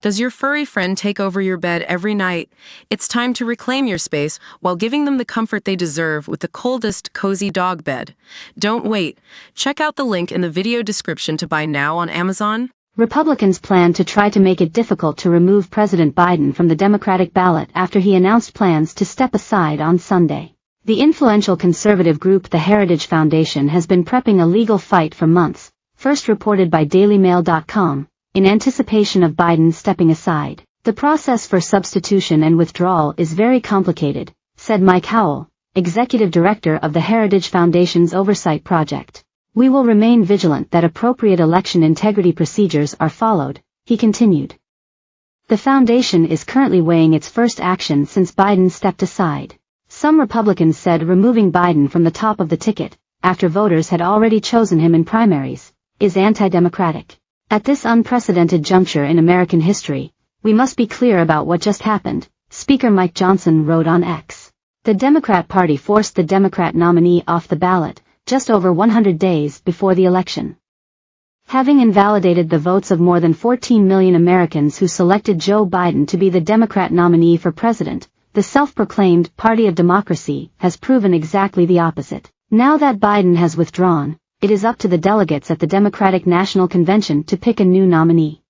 Does your furry friend take over your bed every night? It's time to reclaim your space while giving them the comfort they deserve with the coldest, cozy dog bed. Don't wait. Check out the link in the video description to buy now on Amazon. Republicans plan to try to make it difficult to remove President Biden from the Democratic ballot after he announced plans to step aside on Sunday. The influential conservative group the Heritage Foundation has been prepping a legal fight for months, first reported by DailyMail.com, in anticipation of Biden stepping aside. The process for substitution and withdrawal is very complicated, said Mike Howell, executive director of the Heritage Foundation's Oversight Project. We will remain vigilant that appropriate election integrity procedures are followed, he continued. The foundation is currently weighing its first action since Biden stepped aside. Some Republicans said removing Biden from the top of the ticket, after voters had already chosen him in primaries, is anti-democratic. At this unprecedented juncture in American history, we must be clear about what just happened, Speaker Mike Johnson wrote on X. The Democrat Party forced the Democrat nominee off the ballot just over 100 days before the election. Having invalidated the votes of more than 14 million Americans who selected Joe Biden to be the Democrat nominee for president, the self-proclaimed Party of Democracy has proven exactly the opposite. Now that Biden has withdrawn, it is up to the delegates at the Democratic National Convention to pick a new nominee.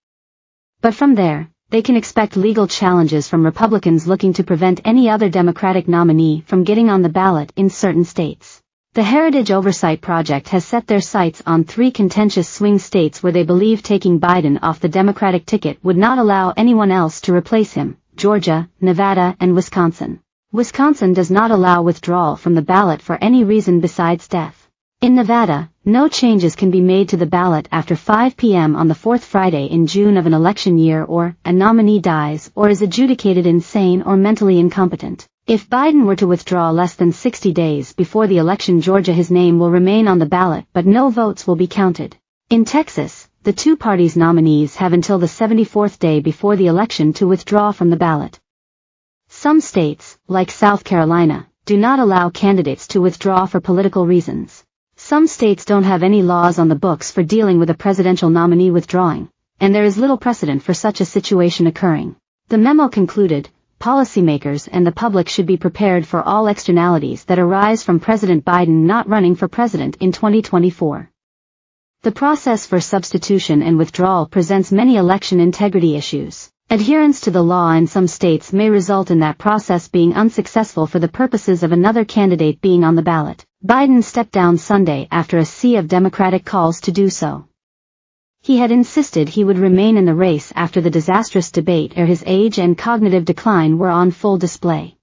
But from there, they can expect legal challenges from Republicans looking to prevent any other Democratic nominee from getting on the ballot in certain states. The Heritage Oversight Project has set their sights on 3 contentious swing states where they believe taking Biden off the Democratic ticket would not allow anyone else to replace him: Georgia, Nevada, and Wisconsin. Wisconsin does not allow withdrawal from the ballot for any reason besides death. In Nevada, no changes can be made to the ballot after 5 p.m. on the 4th Friday in June of an election year or a nominee dies or is adjudicated insane or mentally incompetent. If Biden were to withdraw less than 60 days before the election, his name will remain on the ballot but no votes will be counted. In Texas, the two parties' nominees have until the 74th day before the election to withdraw from the ballot. Some states, like South Carolina, do not allow candidates to withdraw for political reasons. Some states don't have any laws on the books for dealing with a presidential nominee withdrawing, and there is little precedent for such a situation occurring. The memo concluded, policymakers and the public should be prepared for all externalities that arise from President Biden not running for president in 2024. The process for substitution and withdrawal presents many election integrity issues. Adherence to the law in some states may result in that process being unsuccessful for the purposes of another candidate being on the ballot. Biden stepped down Sunday after a sea of Democratic calls to do so. He had insisted he would remain in the race after the disastrous debate where his age and cognitive decline were on full display.